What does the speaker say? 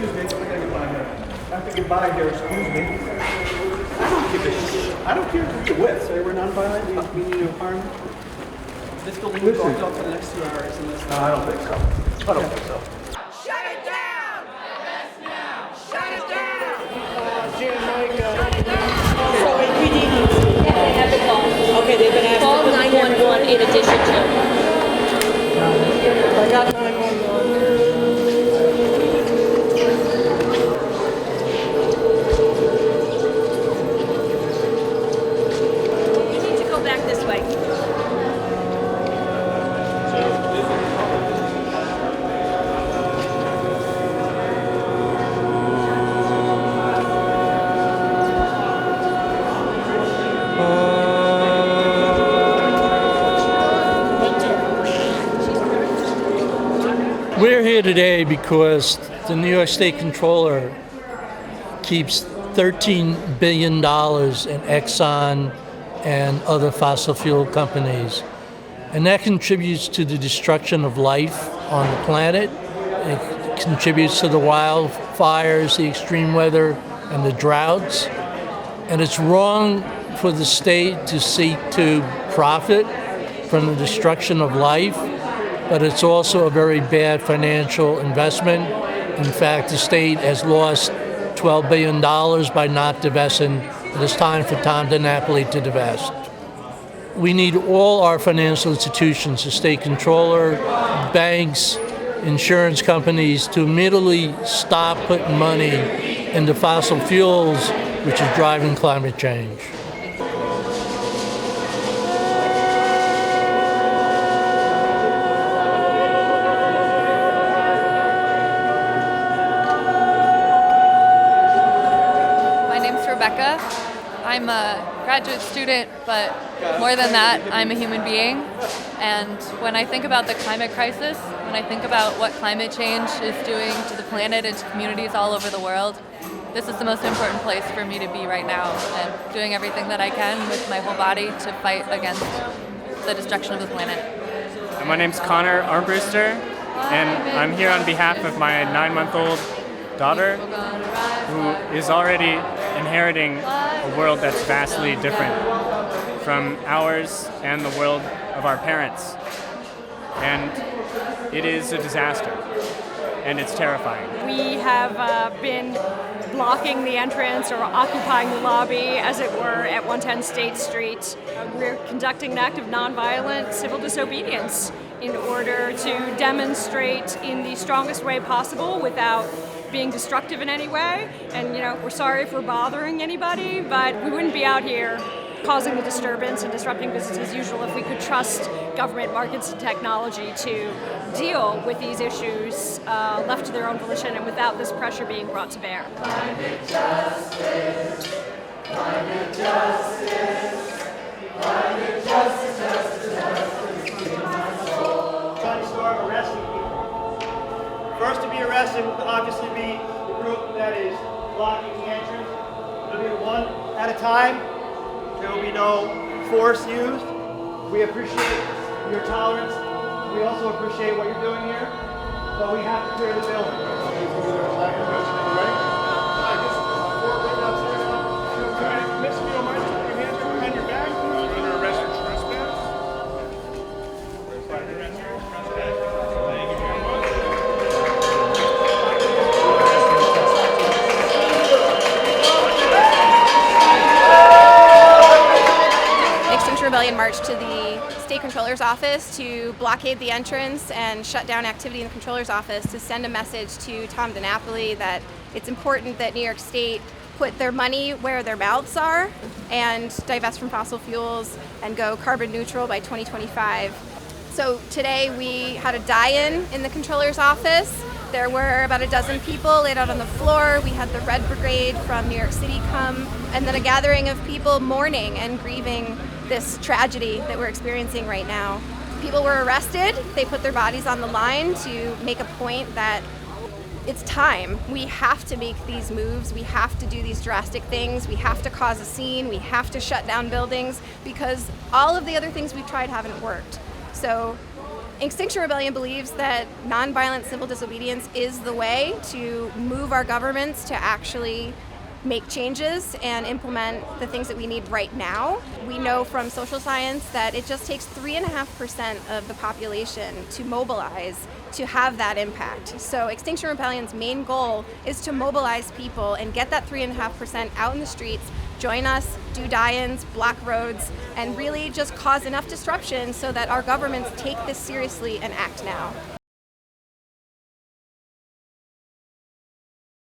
excuse me. I gotta get by here. I have to get by here, excuse me. I don't give a shit. I don't care who you're with. Say we're non-violent, we need to harm. This building will go up for the next 2 hours. No, I don't think so. I don't think so. Shut it down! Divest now! Shut it down! Shut it down! So APD needs. Yeah, they have the call. Okay, they've been asked. Call 911 in addition to. I got 911. You need to go back this way. We're here today because the New York State Comptroller keeps $13 billion in Exxon and other fossil fuel companies. And that contributes to the destruction of life on the planet. It contributes to the wildfires, the extreme weather, and the droughts. And it's wrong for the state to seek to profit from the destruction of life, but it's also a very bad financial investment. In fact, the state has lost $12 billion by not divesting. It is time for Tom DiNapoli to divest. We need all our financial institutions, the state controller, banks, insurance companies, to immediately stop putting money into fossil fuels, which is driving climate change. I'm a graduate student, but more than that, I'm a human being. And when I think about the climate crisis, when I think about what climate change is doing to the planet and to communities all over the world, this is the most important place for me to be right now, and doing everything that I can with my whole body to fight against the destruction of the planet. My name's Connor Armbruster, and I'm here on behalf of my 9-month-old daughter, who is already inheriting a world that's vastly different from ours and the world of our parents. And it is a disaster, and it's terrifying. We have been blocking the entrance or occupying the lobby, as it were, at 110 State Street. We're conducting an act of nonviolent civil disobedience in order to demonstrate in the strongest way possible without being destructive in any way. And we're sorry if we're bothering anybody, but we wouldn't be out here causing the disturbance and disrupting business as usual if we could trust government, markets, and technology to deal with these issues left to their own volition and without this pressure being brought to bear. Climate justice, climate justice, climate justice, justice, justice. Trying to start arresting people. First to be arrested will obviously be the group that is blocking the entrance. It'll be one at a time. There will be no force used. We appreciate your tolerance. We also appreciate what you're doing here, but we have to clear the building. Extinction Rebellion marched to the State Controller's office to blockade the entrance and shut down activity in the Controller's office to send a message to Tom DiNapoli that it's important that New York State put their money where their mouths are and divest from fossil fuels and go carbon neutral by 2025. So today we had a die-in in the Controller's office. There were about a dozen people laid out on the floor. We had the Red Brigade from New York City come, and then a gathering of people mourning and grieving this tragedy that we're experiencing right now. People were arrested. They put their bodies on the line to make a point that it's time. We have to make these moves. We have to do these drastic things. We have to cause a scene. We have to shut down buildings because all of the other things we've tried haven't worked. So Extinction Rebellion believes that nonviolent civil disobedience is the way to move our governments to actually make changes and implement the things that we need right now. We know from social science that it just takes 3.5% of the population to mobilize to have that impact. So Extinction Rebellion's main goal is to mobilize people and get that 3.5% out in the streets, join us, do die-ins, block roads, and really just cause enough disruption so that our governments take this seriously and act now.